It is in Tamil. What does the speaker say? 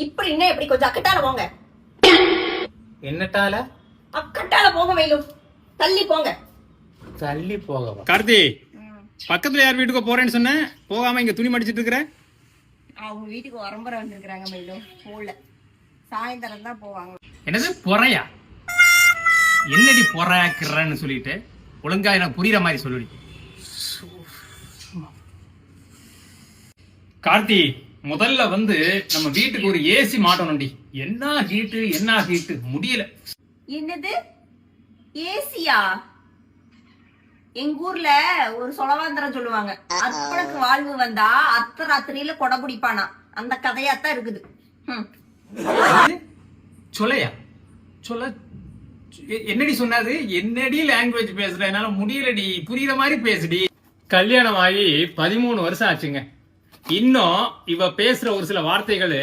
இப்படி என்ன எப்படி கொஞ்சம் அக்கட்டால போங்க. என்னட்டால அக்கட்டால போங்க மயிலு, தள்ளி போங்க. தள்ளி போகவா? கார்த்தி, பக்கத்துல யார் வீட்டுக்கு போறேன்னு சொன்ன, போகாம இங்க துணி மடிச்சிட்டு இருக்கிற? அவங்க வீட்டுக்கு வரம்பரை வந்திருக்கிறாங்க மயிலு. போல சாயந்தரம் தான் போவாங்க. என்னது பொறையா? என்னடி பொறாக்குறன்னு சொல்லிட்டு ஒழுங்கா எனக்கு புரியுற மாதிரி சொல்லுடி. கார்த்தி, முதல்ல வந்து நம்ம வீட்டுக்கு ஒரு ஏசி மாட்டணும்டி. என்ன ஹீட்டு முடியல. என்னது ஏசியா? எங்க ஊர்ல ஒரு சொலவாந்திரம் சொல்லுவாங்க, அற்பனுக்கு வாழ்வு வந்தா அர்த்தராத்திரியில கொடை பிடிப்பானா, அந்த கதையாத்தான் இருக்குது. சொல்லையா? சொல்ல என்னடி சொன்னாது? என்னடி லாங்குவேஜ் பேசுற? என்னால முடியலடி, புரியுற மாதிரி பேசுடி. கல்யாணம் ஆகி 13 வருஷம் ஆச்சுங்க. இன்னும் இவ பேசுற ஒரு சில வார்த்தைகள்